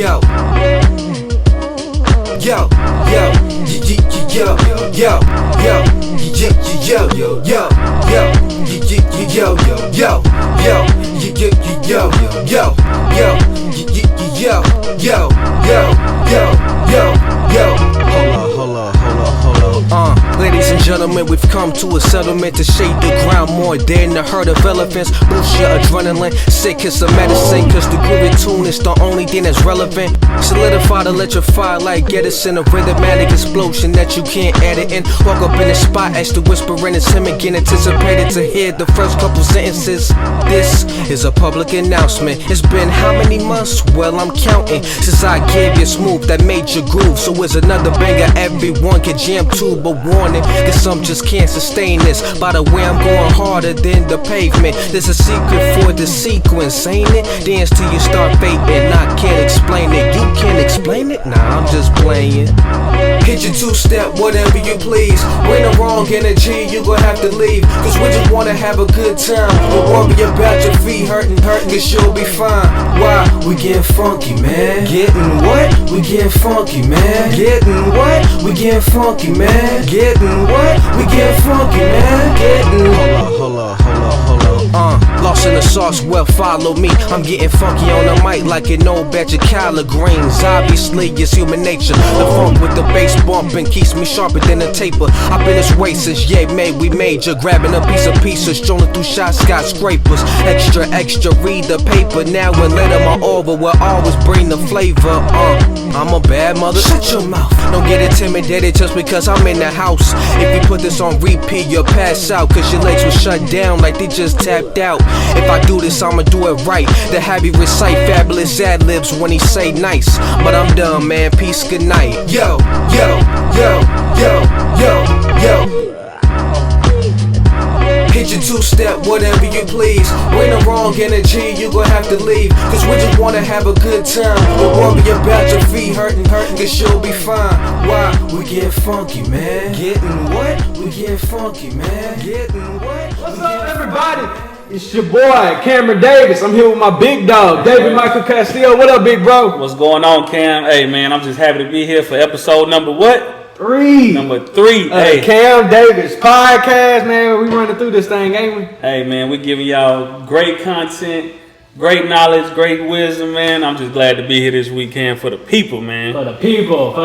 yo, yo, yo, yo, yo, yo, yo, yo, ladies and gentlemen, we've come to a settlement to shade the ground more than the herd of elephants. Boost your adrenaline, sick is a medicine, cause the groovy tune is the only thing that's relevant. Solidified, electrified like Edison, a rhythmatic explosion that you can't edit in. Walk up in the spot as the whispering is him again, anticipated to hear the first couple sentences. This is a public announcement. It's been how many months? Well, I'm counting since I gave you Smooth that made you groove. So it's another banger everyone can jam to, but warning, cause some just can't sustain this. By the way, I'm going harder than the pavement. There's a secret for the sequence, ain't it? Dance till you start faking. I can't explain it. You can't explain it? Nah, I'm just playing. Hit your two-step, whatever you please. When the wrong energy, you gon' have to leave. Cause we just wanna have a good time. Don't worry about your feet hurting, cause you'll be fine. Why? We getting funky, man. Getting what? We getting funky, man. Getting what? We getting funky, man. Getting what? We getting funky, man. Getting. Hold up. Lost in the sauce, well follow me. I'm getting funky on the mic like an old batch of collard greens. Obviously it's human nature. The funk with the bass bumping keeps me sharper than a taper. I've been this way since we major. Grabbing a piece of pieces, strolling through skyscrapers. Extra, read the paper. Now and later my over will always bring the flavor. I'm a bad mother. Shut your mouth. Don't get intimidated just because I'm in the house. If you put this on repeat, you'll pass out. Cause your legs will shut down like they just tapped out. If I do this, I'ma do it right. To have you recite fabulous ad-libs when he say nice. But I'm done, man. Peace, good night. Yo. Hit your two-step, whatever you please. When the wrong energy, you gon' have to leave. Cause we just wanna have a good time. Don't worry about your feet hurting, cause you'll be fine. Why? We getting funky, man. Getting what? We getting funky, man. Getting what? What's up, everybody? It's your boy, Cameron Davis. I'm here with my big dog, David Michael Castillo. What up, big bro? What's going on, Cam? Hey, man, I'm just happy to be here for episode number what? 3. Number 3. Hey, Cam Davis podcast, man. We running through this thing, ain't we? Hey, man, we giving y'all great content, great knowledge, great wisdom, man. I'm just glad to be here this weekend for the people, man. For the people.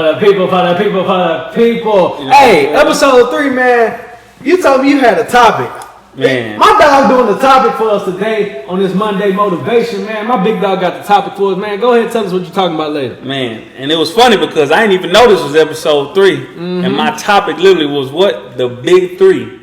Hey, episode 3, man. You told me you had a topic. Man. My dog doing the topic for us today on this Monday motivation, man. My big dog got the topic for us, man. Go ahead and tell us what you're talking about later. Man, and it was funny because I didn't even know this was episode 3. Mm-hmm. And my topic literally was what? The big 3.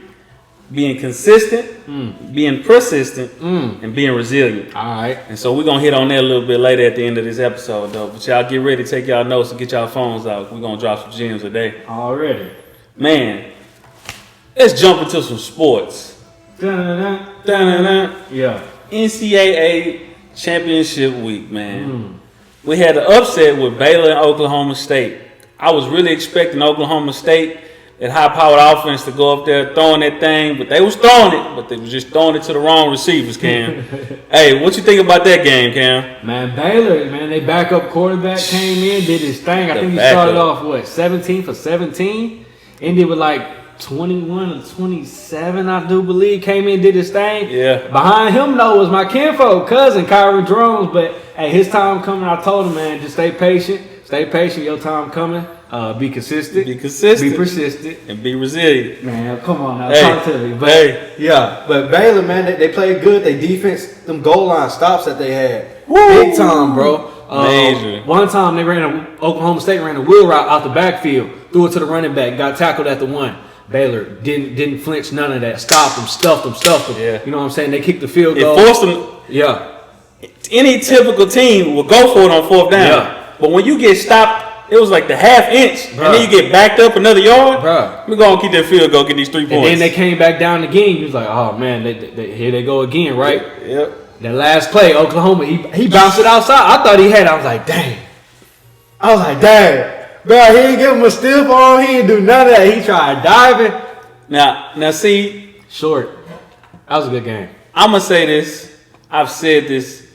Being consistent, being persistent, and being resilient. All right. And so we're going to hit on that a little bit later at the end of this episode, though. But y'all get ready to take y'all notes and get y'all phones out. We're going to drop some gems today. Already. Man, let's jump into some sports. Yeah. NCAA Championship Week, man. We had an upset with Baylor and Oklahoma State. I was really expecting Oklahoma State, that high-powered offense, to go up there throwing that thing, but they was throwing it, but they was just throwing it to the wrong receivers, Cam. Hey, what you think about that game, Cam? Man, Baylor, man, they backup quarterback came in, did his thing. I think he started off, 17 for 17? Ended with 21 or 27, I do believe, came in, did his thing. Yeah. Behind him, though, was my kinfolk cousin, Kyron Drones. But, hey, his time coming. I told him, man, just stay patient. Stay patient. Your time coming. Be consistent. Be consistent. Be persistent. And be resilient. Man, come on now. Hey. Talk to me. But, yeah. But Baylor, man, they played good. They defense, them goal line stops that they had. Woo! Big time, bro. Major. One time, Oklahoma State ran a wheel route out the backfield. Threw it to the running back. Got tackled at the 1. Baylor didn't flinch, none of that. Stopped them, stuffed them. Yeah. You know what I'm saying? They kicked the field goal. It forced them. Yeah. Any typical team will go for it on 4th down. Yeah. But when you get stopped, it was like the half inch, and then you get backed up another yard. Bruh. We're going to keep that field goal, get these 3 points. And then they came back down again. You was like, oh, man, here they go again, right? Yep. That last play, Oklahoma, he bounced it outside. I thought he had it. I was like, dang. Bro, he didn't give him a stiff arm. He didn't do none of that. He tried diving. Now see. Short. That was a good game. I'm going to say this. I've said this,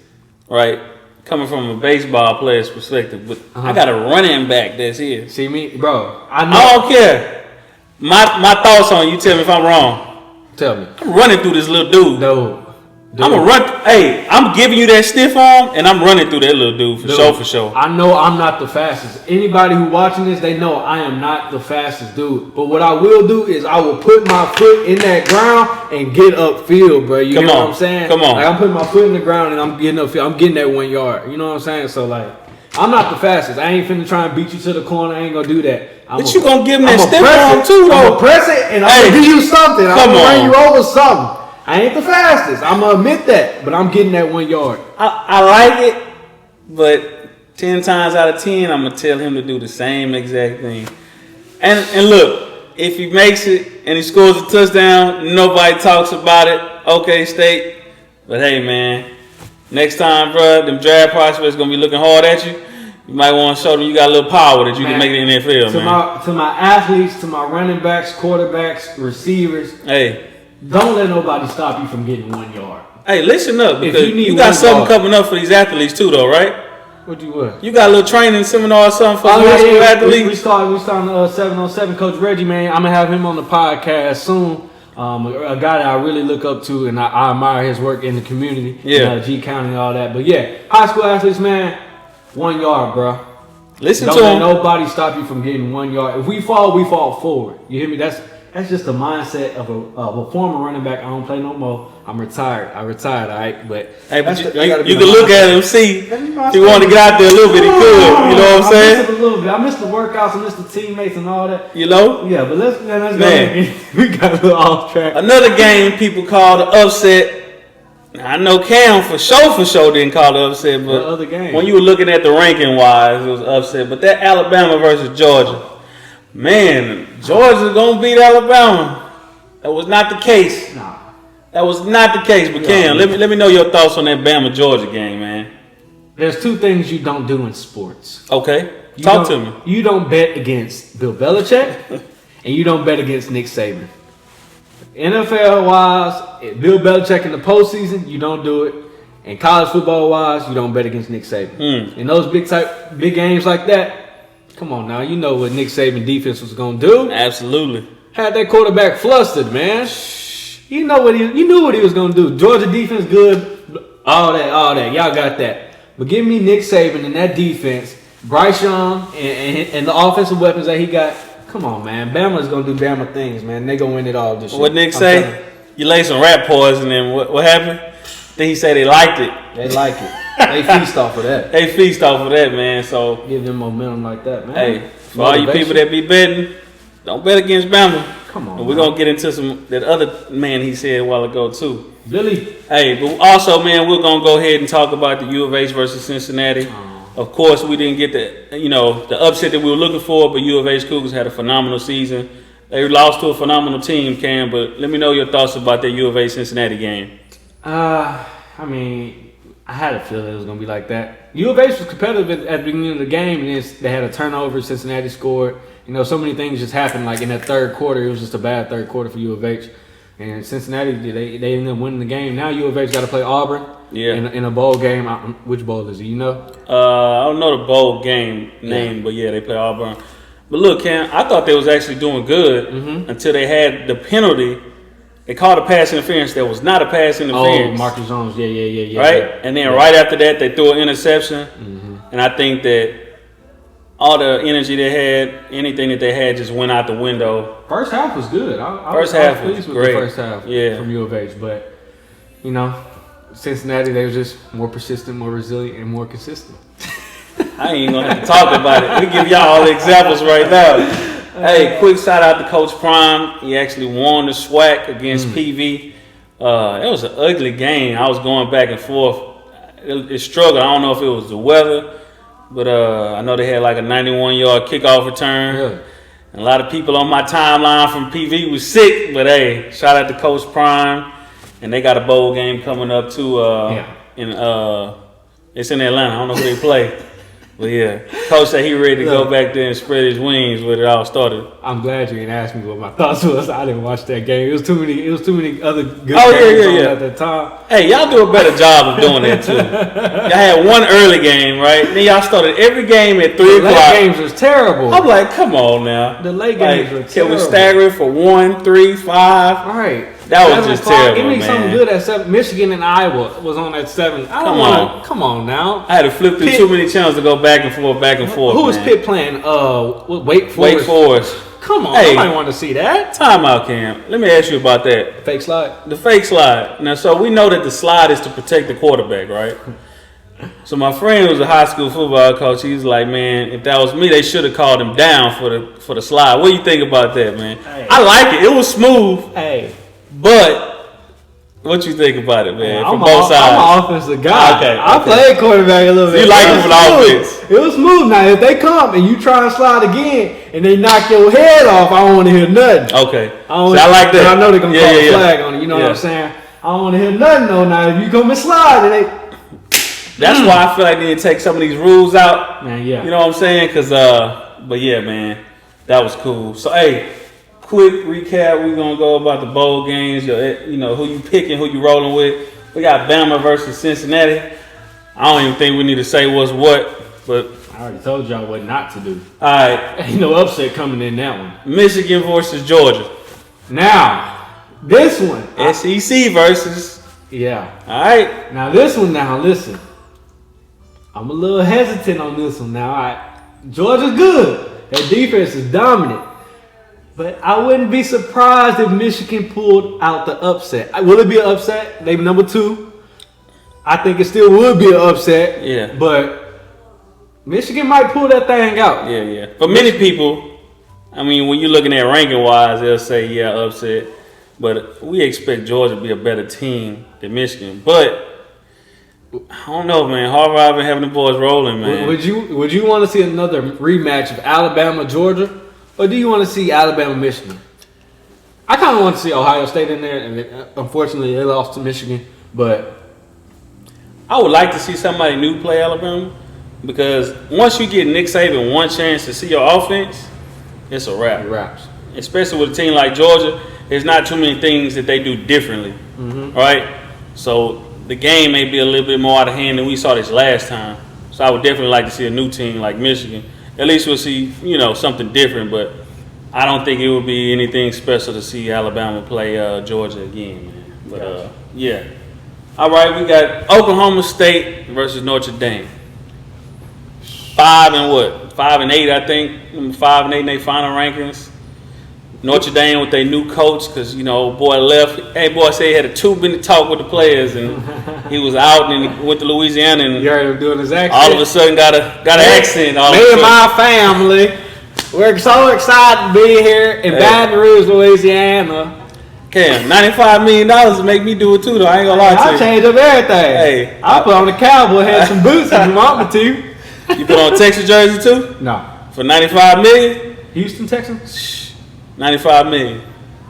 right? coming from a baseball player's perspective, but I got a running back that's here. See me, bro. I don't care. My thoughts on you. Tell me if I'm wrong. Tell me. I'm running through this little dude. No. I'm gonna run. Hey, I'm giving you that stiff arm, and I'm running through that little dude for sure. I know I'm not the fastest. Anybody who watching this, they know I am not the fastest dude. But what I will do is I will put my foot in that ground and get upfield, bro. You know what I'm saying? Come on. Like, I'm putting my foot in the ground and I'm getting upfield. I'm getting that 1 yard. You know what I'm saying? So like, I'm not the fastest. I ain't finna try and beat you to the corner. I ain't gonna do that. But you gonna give him that stiff arm too, though. I'm gonna press it and I'm gonna give you something. I'm gonna run you over something. I ain't the fastest. I'm gonna admit that, but I'm getting that 1 yard. I like it, but 10 times out of 10, I'm gonna tell him to do the same exact thing. And look, if he makes it and he scores a touchdown, nobody talks about it. OK State, but hey, man, next time, bro, them draft prospects gonna be looking hard at you. You might want to show them you got a little power that you can make it in the NFL, man. To my athletes, to my running backs, quarterbacks, receivers. Hey. Don't let nobody stop you from getting 1 yard. Hey, listen up, because you one got something yard coming up for these athletes too, though, right? What you what? You got a little training seminar or something for high school athletes? We starting 7-on-7. Coach Reggie, man, I'm gonna have him on the podcast soon. A guy that I really look up to and I admire his work in the community, G County and all that. But yeah, high school athletes, man, 1 yard, bro. Listen Don't to let him. nobody stop you from getting 1 yard. If we fall forward. You hear me? That's just the mindset of a former running back. I don't play no more. I'm retired. I retired, all right? But hey, but you can look at him, see if he wanted to get out there a little bit, he could. You know what I'm saying? I miss it a little bit. I miss the workouts. I miss the teammates and all that. You know? Yeah, but let's go. We got a little off track. Another game people call the upset. I know Cam for sure didn't call the upset, but other game. When you were looking at the ranking wise, it was upset. But that Alabama versus Georgia, man, Georgia gonna beat Alabama. That was not the case. Nah. That was not the case. But Cam, let me know your thoughts on that Bama Georgia game, man. There's two things you don't do in sports. Okay, talk to me. You don't bet against Bill Belichick, and you don't bet against Nick Saban. NFL wise, Bill Belichick in the postseason, you don't do it. And college football wise, you don't bet against Nick Saban. In those big games like that, come on now, you know what Nick Saban defense was gonna do. Absolutely. Had that quarterback flustered, man. You knew what he was gonna do. Georgia defense good, all that. Y'all got that. But give me Nick Saban and that defense, Bryce Young and the offensive weapons that he got. Come on, man. Bama's gonna do Bama things, man. They gonna win it all this year. What Nick say? You lay some rat poison and what happened? Then he said they liked it. They like it. They feast off of that. They feast off of that, man. So give them momentum like that, man. Hey, for all you people that be betting, don't bet against Bama. Come on. And we're gonna get into that other man he said a while ago too. Billy. Hey, but also, man, we're gonna go ahead and talk about the U of H versus Cincinnati. Of course, we didn't get the upset that we were looking for, but U of H Cougars had a phenomenal season. They lost to a phenomenal team, Cam. But let me know your thoughts about that U of H Cincinnati game. I mean, I had a feeling it was gonna be like that. U of H was competitive at the beginning of the game, and then they had a turnover. Cincinnati scored. So many things just happened. Like in that third quarter, it was just a bad third quarter for U of H. And Cincinnati, they ended up winning the game. Now U of H got to play Auburn in a bowl game. Which bowl is it? You know? I don't know the bowl game name, but yeah, they play Auburn. But look, Cam, I thought they was actually doing good until they had the penalty. They called a pass interference that was not a pass interference. Oh, Marcus Jones, yeah. Right? And then right after that, they threw an interception. And I think that all the energy they had, anything that they had just went out the window. First half was good. I was pleased with great. The first half from U of H. But, Cincinnati, they were just more persistent, more resilient, and more consistent. I ain't going to have to talk about it. We give y'all all the examples right now. Hey, quick shout out to Coach Prime. He actually won the SWAC against PV. It was an ugly game. I was going back and forth. It struggled. I don't know if it was the weather, but I know they had like a 91-yard kickoff return. Really? And a lot of people on my timeline from PV was sick, but hey, shout out to Coach Prime. And they got a bowl game coming up too. It's in Atlanta. I don't know who they play. But yeah, coach said he ready to go back there and spread his wings where it all started. I'm glad you didn't ask me what my thoughts was. I didn't watch that game. It was too many other good games on at that time. Hey, y'all do a better job of doing that too. Y'all had one early game, right? Then y'all started every game at 3 o'clock. The late games was terrible. I'm like, come on now. The late games were terrible. Can we stagger it for 1, 3, 5? All right. That was just terrible, Give me man. something good at 7. Michigan and Iowa was on at 7. Come on now. I had to flip through too many channels to go back and forth. Who was Pitt playing? Wake Forest. Wake Forest. Come on, Hey, nobody want to see that. Timeout, Cam. Let me ask you about that. Fake slide. The fake slide. Now, so we know that the slide is to protect the quarterback, right? So my friend was a high school football coach. He was like, man, if that was me, they should have called him down for the slide. What do you think about that, man? Hey. I like it. It was smooth. Hey. But what you think about it, man? From I'm both sides. I'm an offensive guy. Okay, I played quarterback a little bit. You like it for the offense. It was smooth. Now, if they come and you try and slide again and they knock your head off, I don't want to hear nothing. Okay. I like that. I know they're going to call a flag on it. You know what I'm saying? I don't want to hear nothing, though. Now, if you come and slide, and that's why I feel like they need to take some of these rules out. Man, yeah. You know what I'm saying? Because, but yeah, man, that was cool. So, hey, quick recap. We're going to go about the bowl games. You know, who you picking, who you rolling with. We got Bama versus Cincinnati. I don't even think we need to say what's what, but I already told y'all what not to do. All right. Ain't no upset coming in that one. Michigan versus Georgia. Now, this one. SEC versus. Yeah. All right. Now, this one now, listen. I'm a little hesitant on this one now. All right. Georgia's good. Their defense is dominant. But I wouldn't be surprised if Michigan pulled out the upset. Will it be an upset? Maybe number 2. I think it still would be an upset. Yeah. But Michigan might pull that thing out. Yeah. For many people, I mean, when you're looking at ranking wise, they'll say, yeah, upset. But we expect Georgia to be a better team than Michigan. But I don't know, man. Harvard been having the boys rolling, man. Would you want to see another rematch of Alabama Georgia, or do you want to see Alabama Michigan? I kind of want to see Ohio State in there, and unfortunately they lost to Michigan. But I would like to see somebody new play Alabama, because once you get Nick Saban one chance to see your offense, it's a wrap. it wraps. Especially with a team like Georgia, there's not too many things that they do differently, right? So the game may be a little bit more out of hand than we saw this last time. So I would definitely like to see a new team like Michigan. At least we'll see, something different. But I don't think it would be anything special to see Alabama play Georgia again, man. But yeah. All right, we got Oklahoma State versus Notre Dame. 5 and 8, I think. 5 and 8 in their final rankings. Notre Dame with their new coach, because boy left. Hey, boy said he had a 2-minute talk with the players, and he was out and he went to Louisiana, and You heard him doing his accent. all of a sudden got an accent. Me and my family, we're so excited to be here in Baton Rouge, Louisiana. Cam, $95 million to make me do it too, though. I ain't gonna lie to I'll you. change up everything. Hey. I'll put on the cowboy hat, some boots if you want me to. You put on a Texas jersey too No. for $95 million. Houston Texans? $95 million.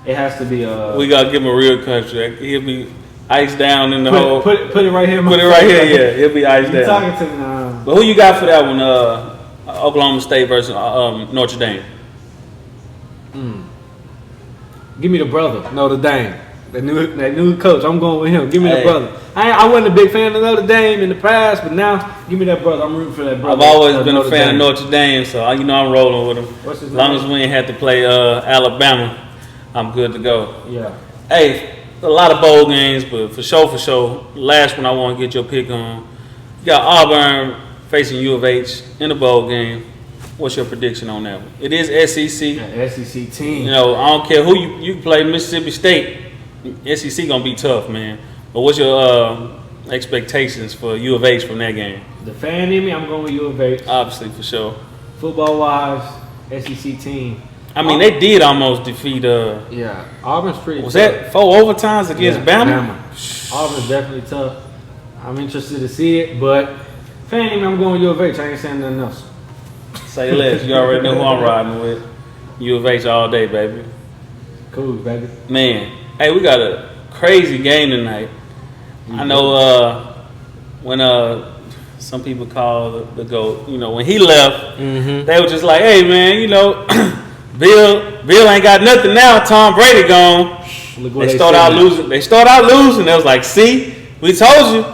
It has to be We gotta give him a real contract. He'll be iced down in the hole. put it right here. Put it right here, yeah. He'll be iced You down. talking to me now? But who you got for that one? Oklahoma State versus Notre Dame. Give me the brother, Notre Dame. That new coach. I'm going with him. Give me the Hey. brother. I wasn't a big fan of Notre Dame in the past, but now give me that brother. I'm rooting for that brother. I've always been a Notre fan Dame. of Notre Dame, so I'm rolling with him. What's his As long name? as we ain't have to play Alabama, I'm good to go. Yeah. Hey, a lot of bowl games, but for sure, last one I want to get your pick on. You got Auburn facing U of H in the bowl game. What's your prediction on that one? It is SEC. Yeah, SEC team. I don't care who you play. Mississippi State, SEC gonna be tough, man. But what's your expectations for U of H from that game? The fan in me, I'm going with U of H. Obviously, for sure. Football wise, SEC team. I mean, they did almost defeat. Yeah, Auburn's pretty. Was tough. that 4 overtimes against Bama? Auburn's definitely tough. I'm interested to see it, but fan in me, I'm going with U of H. I ain't saying nothing else. Say less. You already know who I'm riding with. U of H all day, baby. Cool, baby. Man, hey, we got a crazy game tonight. I know when some people call the GOAT. You know, when he left, they were just like, hey, man, you know, Bill ain't got nothing now. Tom Brady gone. They start out losing. They was like, see, we told you.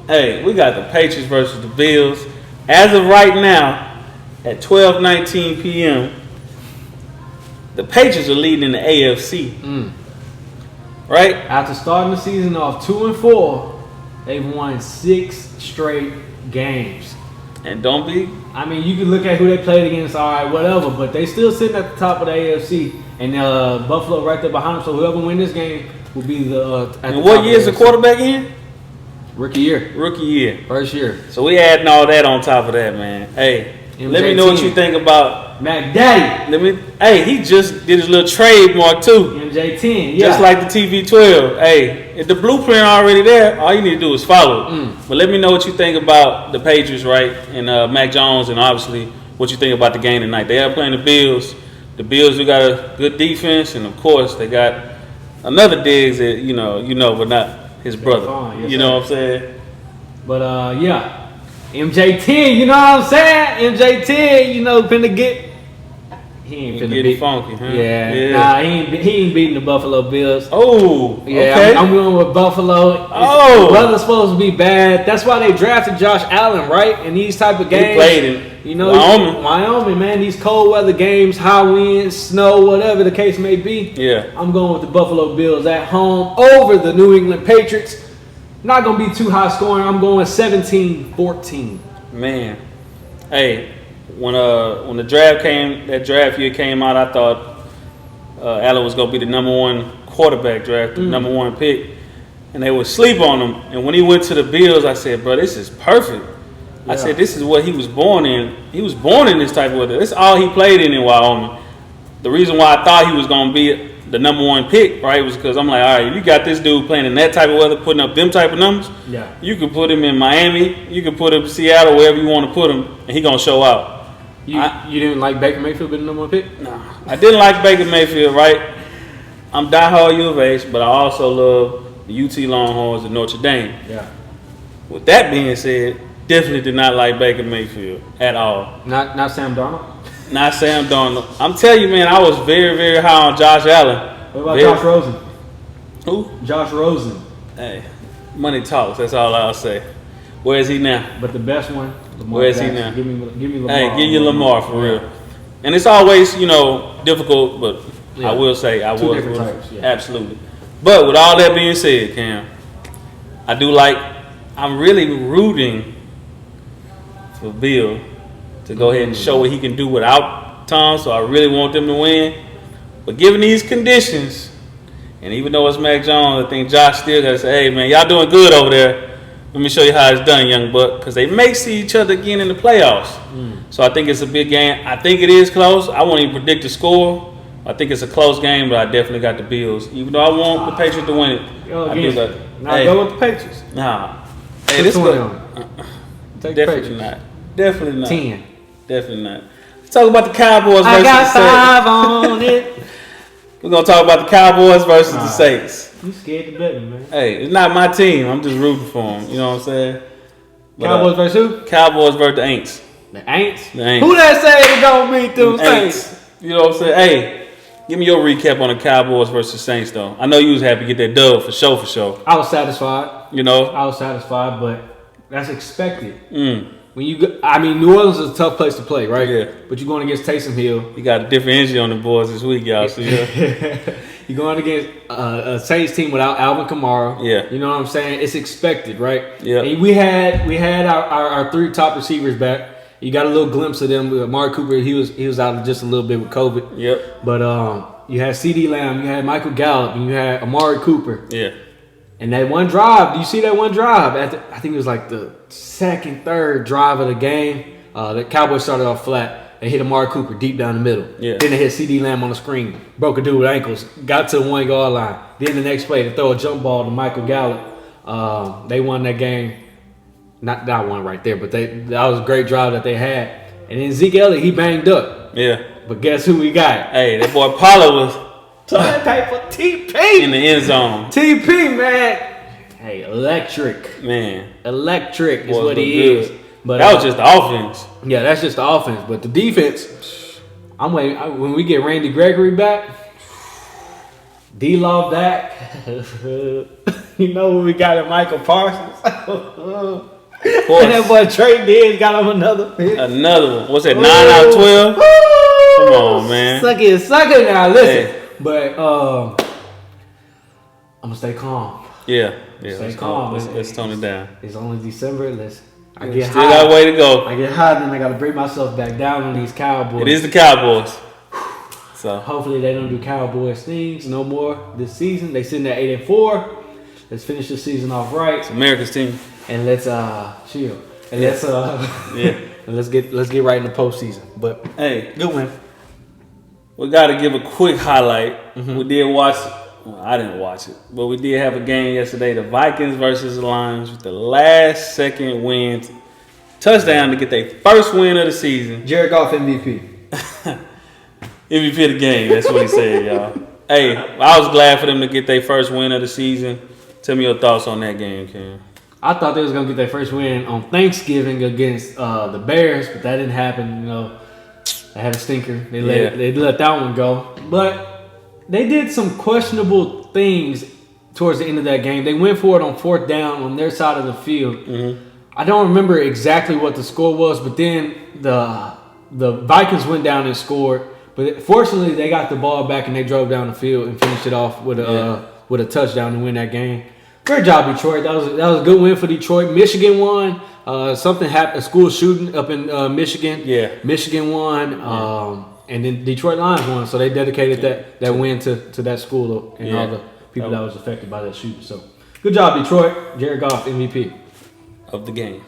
Hey, we got the Patriots versus the Bills. As of right now, at 12:19 p.m., the Patriots are leading in the AFC. Right? After starting the season off 2-4, they've won 6 straight games. And don't be. I mean, you can look at who they played against, all right, whatever, but they still sitting at the top of the AFC. And Buffalo right there behind them. So whoever win this game will be the. And what year is the quarterback in? Rookie year. First year. So we adding all that on top of that, man. Hey, let me know what you think about Mac Daddy. Hey, he just did his little trademark too. MJ10, just like the TV12. Hey, if the blueprint already there, all you need to do is follow it. But let me know what you think about the Patriots, right? And Mac Jones, and obviously what you think about the game tonight. They are playing the Bills. The Bills, we got a good defense, and of course they got another Diggs that you know, but not his brother. Yes, you know what I'm saying? But yeah, MJ10, you know what I'm saying? MJ10, you know, finna get. He ain't finna get funky, huh? Yeah. Nah, he ain't beating the Buffalo Bills. Oh, yeah. Okay. I'm going with Buffalo. The weather's supposed to be bad. That's why they drafted Josh Allen, right? In these type of games. He played in Wyoming, man. These cold weather games, high winds, snow, whatever the case may be. Yeah. I'm going with the Buffalo Bills at home over the New England Patriots. Not going to be too high scoring. I'm going 17-14. Man. Hey, when the draft year came out, I thought Allen was going to be the number 1 quarterback draft, the number 1 pick. And they would sleep on him. And when he went to the Bills, I said, bro, this is perfect. Yeah. I said, this is what he was born in. He was born in this type of weather. This is all he played in Wyoming. The reason why I thought he was going to be the number 1 pick, right, was because I'm like, all right, you got this dude playing in that type of weather, putting up them type of numbers. Yeah. You can put him in Miami. You can put him in Seattle, wherever you want to put him, and he's going to show out. You didn't like Baker Mayfield being the number 1 pick? No. I didn't like Baker Mayfield, right? I'm diehard U of H, but I also love the UT Longhorns and Notre Dame. Yeah. With that being said, definitely did not like Baker Mayfield at all. Not Sam Darnold? Not Sam Darnold. I'm telling you, man, I was very, very high on Josh Allen. What about Josh Rosen? Who? Josh Rosen. Hey, money talks. That's all I'll say. Where is he now? But the best one, Lamar Where is Jackson. he now? Give me Lamar. Hey, give you Lamar for real. And it's always, difficult, but I will say I Two was different types, absolutely. But with all that being said, Cam, I'm really rooting for Bill to go ahead and show what he can do without Tom. So I really want them to win. But given these conditions, and even though it's Mac Jones, I think Josh still got to say, hey, man, y'all doing good over there. Let me show you how it's done, young buck. Because they may see each other again in the playoffs. So I think it's a big game. I think it is close. I won't even predict the score. I think it's a close game, but I definitely got the Bills. Even though I want the Patriots to win it. Go with the Patriots. Nah. Hey, this one. Definitely not. Definitely not. 10. Definitely not. Let's talk about the Cowboys versus the Saints. I got 5 on it. We're going to talk about the Cowboys versus the Saints. You scared to bet me, man. Hey, it's not my team. I'm just rooting for them. You know what I'm saying? But, Cowboys versus who? Cowboys versus the Aints. The Aints? The Aints. Who that say they gonna beat them Saints? You know what I'm saying? Hey, give me your recap on the Cowboys versus Saints, though. I know you was happy to get that dub for sure. I was satisfied. I was satisfied, but that's expected. When you go, New Orleans is a tough place to play, right? Yeah. But you're going against Taysom Hill. You got a different energy on the boys this week, y'all. So, You're going against a Saints team without Alvin Kamara. Yeah. You know what I'm saying? It's expected, right? Yeah. And we had our 3 top receivers back. You got a little glimpse of them. Amari Cooper, he was out just a little bit with COVID. Yep. But you had CeeDee Lamb, you had Michael Gallup, and you had Amari Cooper. Yeah. And that one drive, do you see that one drive? I think it was like the second, third drive of the game. The Cowboys started off flat. They hit Amari Cooper deep down the middle. Yeah. Then they hit CeeDee Lamb on the screen. Broke a dude with ankles. Got to the 1-yard line. Then the next play, they throw a jump ball to Michael Gallup. They won that game. Not that one right there, but that was a great drive that they had. And then Zeke Elliott, he banged up. Yeah. But guess who we got? Hey, that boy Pollard was that type of TP in the end zone. TP, man. Hey, electric. Man. Electric is Boy, what he good. is. But that was just the offense. Yeah, that's just the offense. But the defense, I'm waiting. When we get Randy Gregory back, D-Law back, you know what we got at Michael Parsons. And that boy Trey Diggs got him another pick. Another one. What's that, 9 out of 12? Come on, man. Suck it now. Listen. Hey. But I'm going to stay calm. Yeah. Stay calm. Let's tone it down. It's only December. Listen. I get still high. Got a way to go. I get hot, then I got to bring myself back down on these Cowboys. It is the Cowboys. So hopefully they don't do Cowboys things no more this season. They sitting at 8-4. Let's finish the season off right. It's America's team. And let's chill. And let's get right in the postseason. But hey, good win. We got to give a quick highlight. Mm-hmm. We did watch. Well, I didn't watch it, but we did have a game yesterday. The Vikings versus the Lions with the last second win, touchdown to get their first win of the season. Jared Goff MVP. MVP of the game. That's what he said, y'all. Hey, I was glad for them to get their first win of the season. Tell me your thoughts on that game, Cam. I thought they was gonna get their first win on Thanksgiving against the Bears, but that didn't happen. You know, they had a stinker. They let that one go. But they did some questionable things towards the end of that game. They went for it on 4th down on their side of the field. Mm-hmm. I don't remember exactly what the score was, but then the Vikings went down and scored. But fortunately, they got the ball back and they drove down the field and finished it off with a touchdown to win that game. Great job, Detroit. That was a good win for Detroit. Michigan won. Something happened. A school shooting up in Michigan. Yeah. Michigan won. And then Detroit Lions won. So they dedicated that win to that school and all the people that was affected by that shooting. So good job, Detroit. Jared Goff, MVP of the game.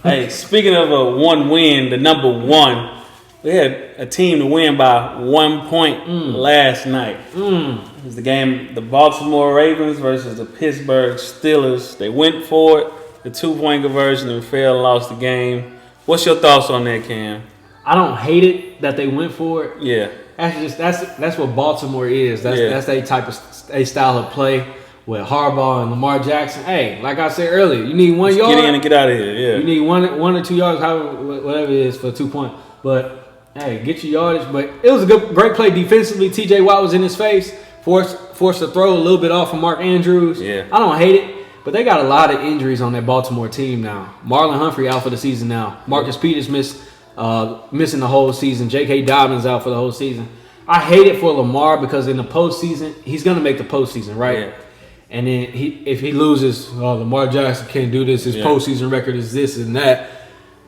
Hey, speaking of a one win, the number one. We had a team to win by 1 point last night. It was the game, the Baltimore Ravens versus the Pittsburgh Steelers. They went for it, the 2-point conversion, and failed and lost the game. What's your thoughts on that, Cam? I don't hate it that they went for it. Yeah. That's what Baltimore is. That's a type of a style of play with Harbaugh and Lamar Jackson. Hey, like I said earlier, you need 1 yard. Get in and get out of here, yeah. You need one or 2 yards, whatever it is, for 2 points. But hey, get your yardage. But it was a great play defensively. T.J. Watt was in his face, forced to throw a little bit off of Mark Andrews. Yeah. I don't hate it, but they got a lot of injuries on that Baltimore team now. Marlon Humphrey out for the season now. Marcus Peters missing the whole season. J.K. Dobbins out for the whole season. I hate it for Lamar because in the postseason, he's going to make the postseason, right? Yeah. And then if he loses, Lamar Jackson can't do this. His postseason record is this and that.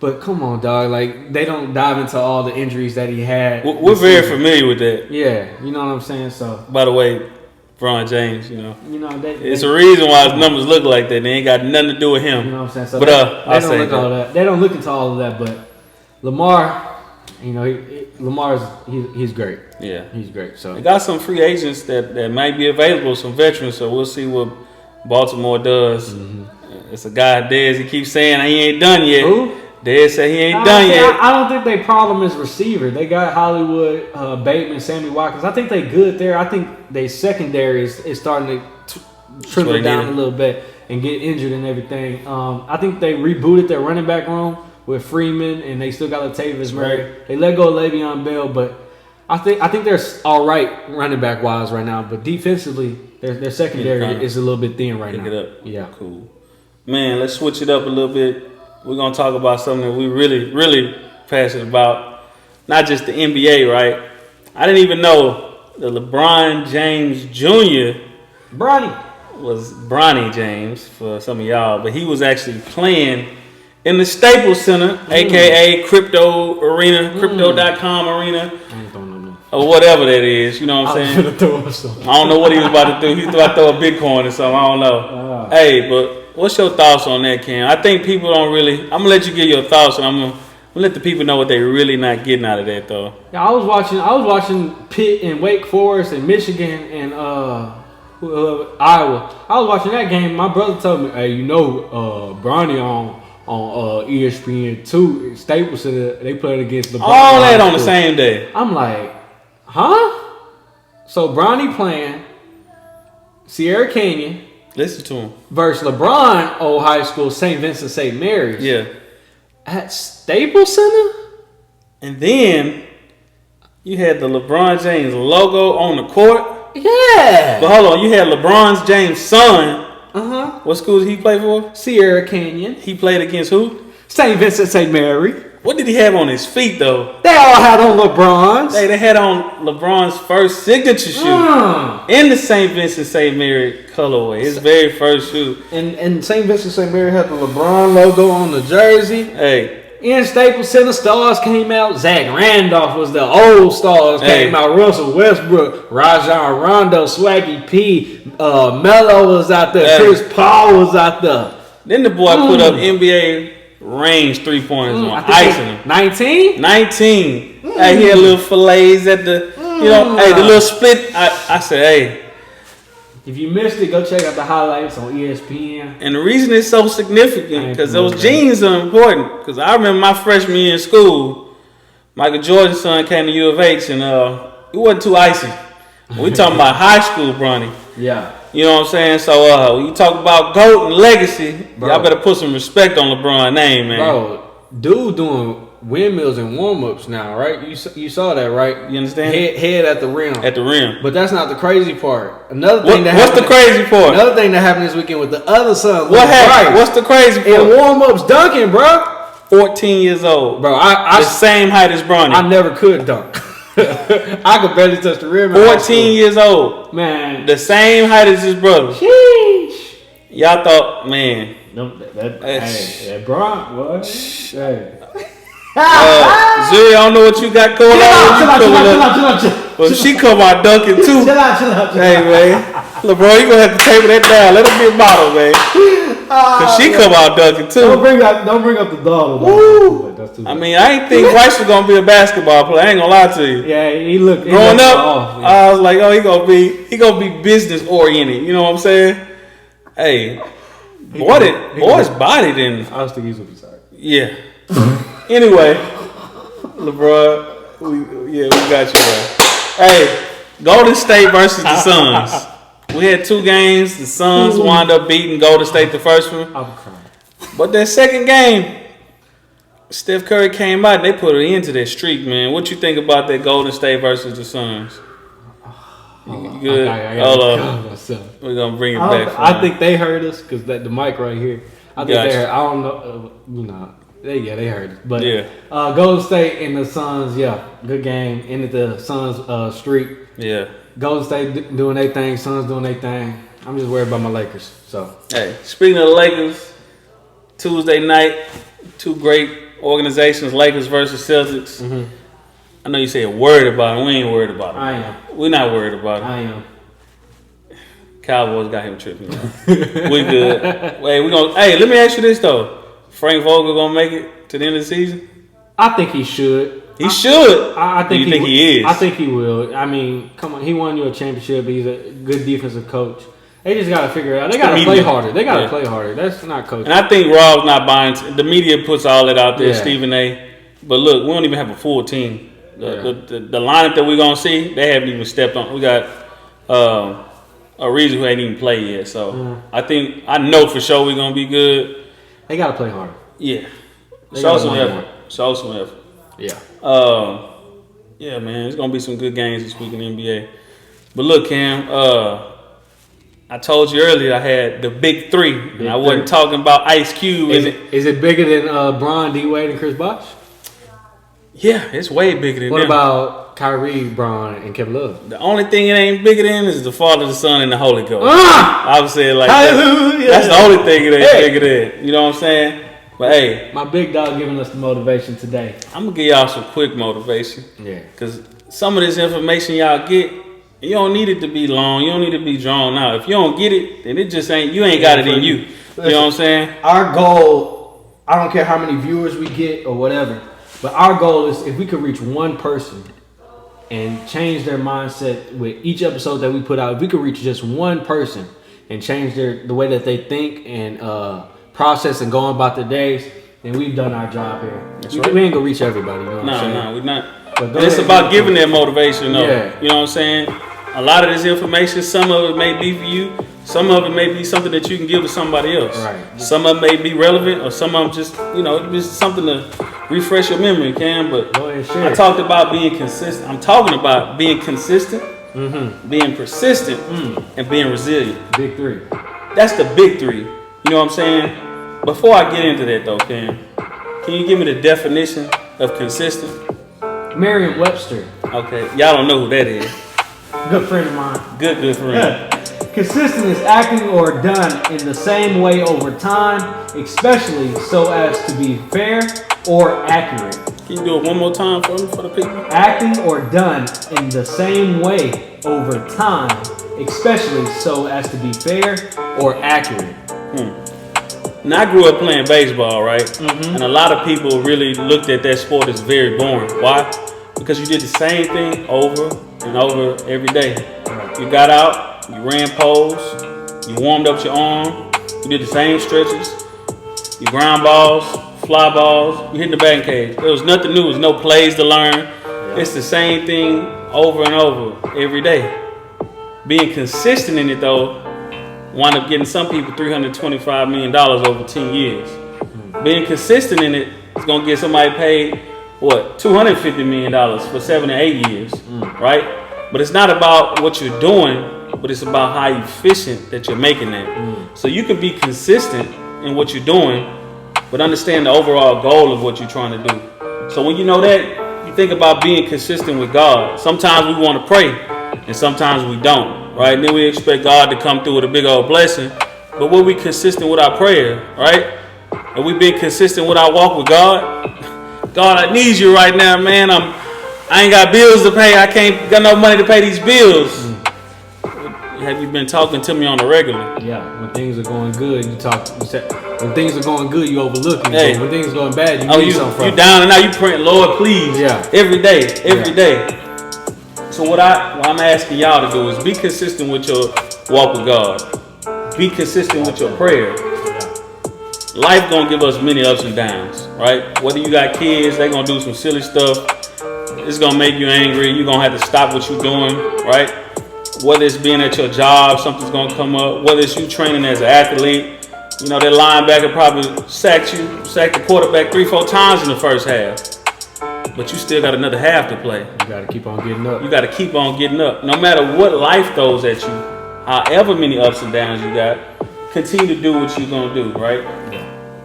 But come on, dog. Like, they don't dive into all the injuries that he had. We're very familiar with that. Yeah, you know what I'm saying? So, by the way, LeBron James, it's a reason why his numbers look like that. They ain't got nothing to do with him. You know what I'm saying? So but they don't look all that. They don't look into all of that. But Lamar, he's great. Yeah, he's great. So they got some free agents that might be available, some veterans. So we'll see what Baltimore does. Mm-hmm. It's a guy, Dez. He keeps saying he ain't done yet. Who? Dez said he ain't done yet. I don't think their problem is receiver. They got Hollywood, Bateman, Sammy Watkins. I think they good there. I think they secondary is starting to trickle down a little bit and get injured and everything. I think they rebooted their running back room with Freeman, and they still got Latavius Murray. Right. They let go of Le'Veon Bell, but I think they're all right running back wise right now. But defensively, their secondary is a little bit thin right now. Pick it up. Yeah, cool. Man, let's switch it up a little bit. We're going to talk about something that we really, really passionate about. Not just the NBA, right? I didn't even know that Lebron James Jr. was Bronny James for some of y'all, but he was actually playing in the Staples Center, a.k.a. Crypto Arena, Crypto.com Arena, or whatever that is. You know what I'm saying? I don't know what he was about to do. He was about to throw a Bitcoin or something. I don't know. Hey, but what's your thoughts on that, Cam? I think people don't really. I'm gonna let you get your thoughts, and I'm gonna let the people know what they really not getting out of that, though. Yeah, I was watching Pitt and Wake Forest and Michigan and Iowa. I was watching that game. My brother told me, "Hey, Bronny on ESPN2 Staples Center. They played against LeBron." All that on the same day. I'm like, huh? So Bronny playing Sierra Canyon. Listen to him. Versus LeBron, old high school, St. Vincent St. Mary's. Yeah. At Staples Center? And then you had the LeBron James logo on the court. Yeah. But hold on, you had LeBron James' son. Uh-huh. What school did he play for? Sierra Canyon. He played against who? St. Vincent St. Mary. What did he have on his feet, though? They all had on LeBrons. They had on LeBron's first signature shoe in the St. Vincent St. Mary colorway. His very first shoe. And St. Vincent St. Mary had the LeBron logo on the jersey. Hey. In Staples Center, stars came out. Zach Randolph was the old stars came out. Russell Westbrook, Rajon Rondo, Swaggy P, Melo was out there. Chris Paul was out there. Then the boy put up NBA range 3-pointers on icing him. 19? 19. Hey, he had little fillets at the, the little split. I said, hey. If you missed it, go check out the highlights on ESPN. And the reason it's so significant, because those jeans are important. Because I remember my freshman year in school, Michael Jordan's son came to U of H, and it wasn't too icy. We talking about high school, Bronny. Yeah. You know what I'm saying? So when you talk about GOAT and legacy, y'all better put some respect on LeBron's name, man. Bro, dude doing windmills and warm-ups now, right? You saw that, right? You understand? Head at the rim. At the rim. But that's not the crazy part. What's the crazy part? Another thing that happened this weekend with the other son. What happened? What's the crazy part? In warm-ups dunking, bro. 14 years old. Bro, the same height as Bronny. I never could dunk. I could barely touch the rim. 14 years old. Man. The same height as his brother. Sheesh. Y'all thought, man. That Bron, what? Hey. Zuri, I don't know what you got going on. Well, she come out dunking too. Chill out. Hey, man. LeBron, you gonna have to table that down. Let him be a model, man. Cause she come out dunking too. Don't bring up the dog. That's too I mean, I ain't think Rice was gonna be a basketball player. I ain't gonna lie to you. Yeah, he looked. Growing up, I was like, oh, he gonna be business oriented. You know what I'm saying? Hey, boy's body didn't. I was thinking he was gonna be sorry. Yeah. Anyway, LeBron, we got you, bro. Hey, Golden State versus the Suns. We had 2 games. The Suns wound up beating Golden State the first one. I'm crying. But that second game, Steph Curry came out and they put it into that streak, man. What you think about that Golden State versus the Suns? You good? Hold on. We're going to bring it back. I think they heard us because the mic right here. I think they heard. I don't know. They heard us. But Golden State and the Suns, good game. Ended the Suns streak. Yeah. Golden State doing their thing, Suns doing their thing. I'm just worried about my Lakers. So, hey, speaking of the Lakers, Tuesday night, 2 great organizations, Lakers versus Celtics. Mm-hmm. I know you say worried about it. We ain't worried about it. I am. We're not worried about it. I am. Cowboys got him tripping. We good. Hey, let me ask you this though. Frank Vogel gonna make it to the end of the season? I think he should. He should. I think he is. I think he will. I mean, come on, he won you a championship. He's a good defensive coach. They just got to figure it out. They got to play harder. Play harder. That's not coaching. And I think Rob's not buying. The media puts all that out there. Stephen A. But look, we don't even have a full team. The lineup that we're gonna see, they haven't even stepped on. We got a reason who ain't even played yet. So I know for sure we're gonna be good. They got to play harder. Yeah. Show some effort. Yeah. Yeah, man, it's gonna be some good games this week in the NBA. But look, Cam, I told you earlier I had the big 3, and I wasn't talking about Ice Cube. Is it bigger than Bron, D Wade, and Chris Bosh? Yeah, it's way bigger than What them. about Kyrie, Bron, and Kevin Love? The only thing it ain't bigger than is the Father, the Son, and the Holy Ghost. I would say it like Hallelujah. That's the only thing it ain't bigger than. You know what I'm saying? But hey, my big dog giving us the motivation today. I'm gonna give y'all some quick motivation. Yeah. Cause some of this information y'all get, you don't need it to be long. You don't need to be drawn out. If you don't get it, then it just ain't. You ain't got it in you. You know what I'm saying? Our goal, I don't care how many viewers we get or whatever, but our goal is if we could reach one person and change their mindset with each episode that we put out. If we could reach just one person and change the way that they think and process and going about their days, then we've done our job here. We ain't gonna reach everybody. You know what I'm saying? No, we're not. But it's about giving that motivation, though. Yeah. You know what I'm saying? A lot of this information, some of it may be for you, Some of it may be something that you can give to somebody else. Right. Some of it may be relevant, or some of them just, just something to refresh your memory, Cam. But Go ahead, share. I talked about being consistent. I'm talking about being consistent, being persistent, and being resilient. Big three. That's the big three. You know what I'm saying? Before I get into that, though, Cam, can you give me the definition of consistent? Merriam-Webster. Okay, y'all don't know who that is. Good friend of mine. Good friend. Consistent is acting or done in the same way over time, especially so as to be fair or accurate. Can you do it one more time for me, for the people? Acting or done in the same way over time, especially so as to be fair or accurate. Now, I grew up playing baseball, right? And a lot of people really looked at that sport as very boring. Why? Because you did the same thing over and over every day. You got out, you ran poles, you warmed up your arm, you did the same stretches, you ground balls, fly balls, you hit the batting cage. There was nothing new, there's no plays to learn. It's the same thing over and over every day. Being consistent in it, though, wind up getting some people $325 million over 10 years. Being consistent in it is going to get somebody paid, $250 million for 7 to 8 years, right? But it's not about what you're doing, but it's about how efficient that you're making that. So you can be consistent in what you're doing, but understand the overall goal of what you're trying to do. So when you know that, you think about being consistent with God. Sometimes we want to pray, and sometimes we don't, right? And then we expect God to come through with a big old blessing. But will we consistent with our prayer, right? Are we being consistent with our walk with God? God, I need you right now, man. I ain't got bills to pay. I can't got no money to pay these bills. Have you been talking to me on the regular? Yeah, when things are going good, you talk. When things are going good, you overlook me. Hey. When things are going bad, you need something from you down and out. You praying, Lord, please. Yeah. Every day. So what I'm asking y'all to do is be consistent with your walk with God. Be consistent with your prayer. Life gonna give us many ups and downs, right? Whether you got kids, they gonna do some silly stuff. It's gonna make you angry. You're gonna have to stop what you're doing, right? Whether it's being at your job, something's gonna come up. Whether it's you training as an athlete, that linebacker probably sacked the quarterback 3-4 times in the first half. But you still got another half to play. You gotta keep on getting up. You gotta keep on getting up. No matter what life throws at you, however many ups and downs you got, continue to do what you're gonna do, right?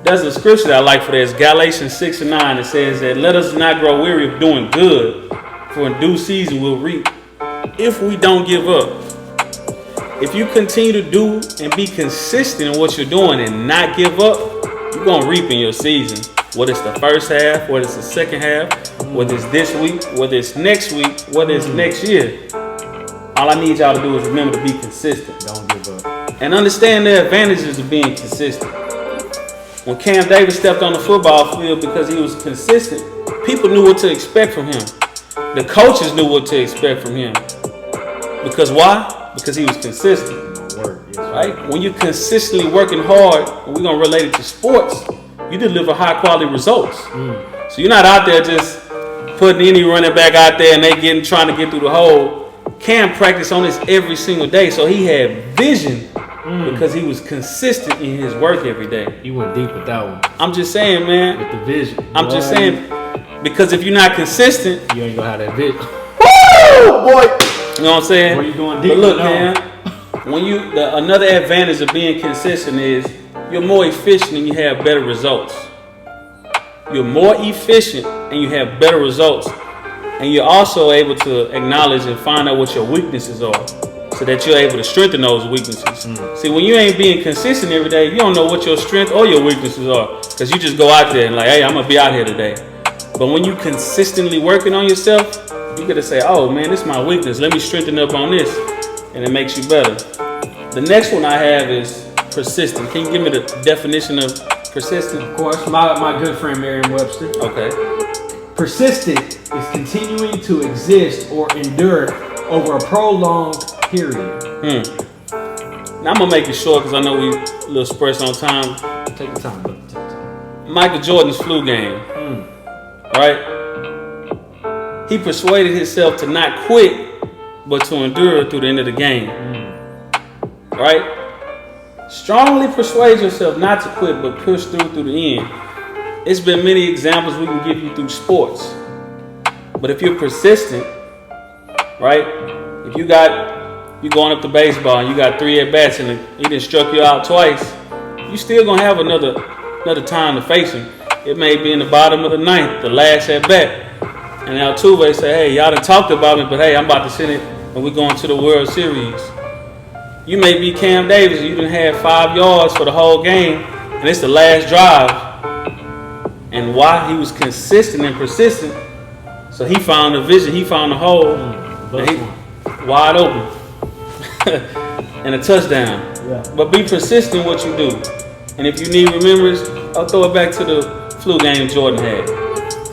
There's a scripture that I like for that. It's Galatians 6:9. It says that let us not grow weary of doing good, for in due season we'll reap if we don't give up. If you continue to do and be consistent in what you're doing and not give up, you're going to reap in your season. Whether it's the first half, whether it's the second half, whether it's this week, whether it's next week, whether it's next year. All I need y'all to do is remember to be consistent. Don't give up. And understand the advantages of being consistent. When Cam Davis stepped on the football field because he was consistent, people knew what to expect from him. The coaches knew what to expect from him. Because why? Because he was consistent. Right? When you're consistently working hard, and we're going to relate it to sports, you deliver high quality results. So you're not out there just putting any running back out there and they trying to get through the hole. Cam practiced on this every single day, so he had vision because he was consistent in his work every day. You went deep with that one. I'm just saying, man. With the vision. I'm just saying, because if you're not consistent, you ain't gonna have that vision. Woo, boy. You know what I'm saying? Boy, you going deep. But look, man, when another advantage of being consistent is you're more efficient and you have better results. You're more efficient and you have better results. And you're also able to acknowledge and find out what your weaknesses are so that you're able to strengthen those weaknesses. See, when you ain't being consistent every day, you don't know what your strength or your weaknesses are because you just go out there and like, hey, I'm going to be out here today. But when you consistently working on yourself, you got to say, oh, man, this is my weakness. Let me strengthen up on this. And it makes you better. The next one I have is persistent. Can you give me the definition of persistent? Of course, my good friend Merriam-Webster. Okay. Persistent is continuing to exist or endure over a prolonged period. Now I'm going to make it short because I know we a little pressed on time. Take your time, brother. Take your time. Michael Jordan's flu game. Right? He persuaded himself to not quit, but to endure through the end of the game. Right? strongly persuade yourself not to quit, but push through the end. It's been many examples we can give you through sports. But if you're persistent, right? If you going up to baseball and you got 3 at bats and he done struck you out twice, you still gonna have another time to face him. It may be in the bottom of the 9th, the last at bat. And Altuve say, hey, y'all done talked about me, but hey, I'm about to send it and we're going to the World Series. You may be Cam Davis, you done had 5 yards for the whole game, and it's the last drive. And why? He was consistent and persistent. So he found a vision, he found a hole, and he, wide open. And a touchdown. Yeah. But be persistent in what you do. And if you need remembrance, I'll throw it back to the flu game Jordan had.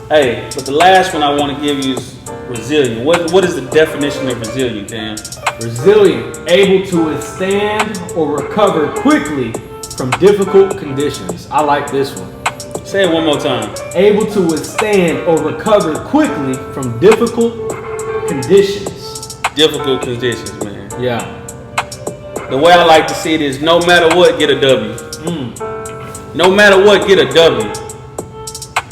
Hey, but the last one I want to give you is resilient. What is the definition of resilient, Cam? Resilient, able to withstand or recover quickly from difficult conditions. I like this one. Say it one more time. Able to withstand or recover quickly from difficult conditions. Difficult conditions, man. Yeah. The way I like to see it is no matter what, get a W. No matter what, get a W.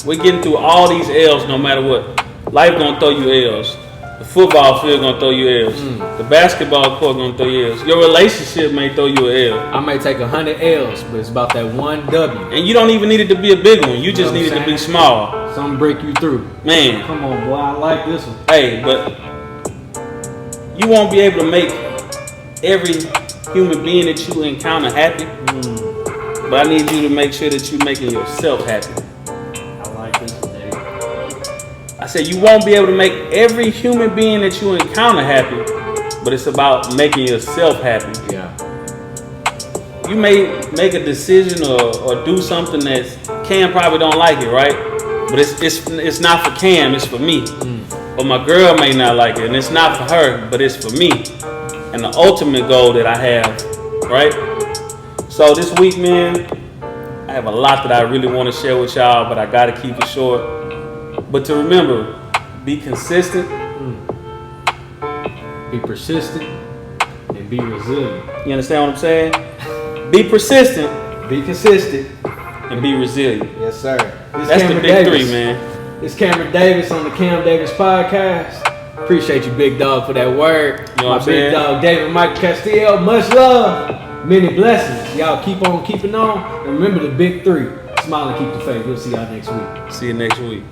We're getting through all these L's no matter what. Life gonna throw you L's. The football field gonna throw you L's. The basketball court gonna throw you L's. Your relationship may throw you an L. I may take 100 L's, but it's about that one W. And you don't even need it to be a big one. You just need it to be small. Something break you through. Man. Come on, boy. I like this one. Hey, but you won't be able to make every human being that you encounter happy. But I need you to make sure that you're making yourself happy. I said you won't be able to make every human being that you encounter happy, but it's about making yourself happy. Yeah. You may make a decision or do something that Cam probably don't like it, right? But it's not for Cam, it's for me. But my girl may not like it, and it's not for her, but it's for me. And the ultimate goal that I have, right? So this week, man, I have a lot that I really want to share with y'all, but I gotta keep it short. But to remember, be consistent, be persistent, and be resilient. You understand what I'm saying? Be persistent, be consistent, and be resilient. Yes, sir. That's the big 3, man. It's Cameron Davis on the Cam Davis podcast. Appreciate you, big dog, for that word. You know My big dog, David Michael Castillo. Much love, many blessings. Y'all keep on keeping on, and remember the big 3. Smile and keep the faith. We'll see y'all next week. See you next week.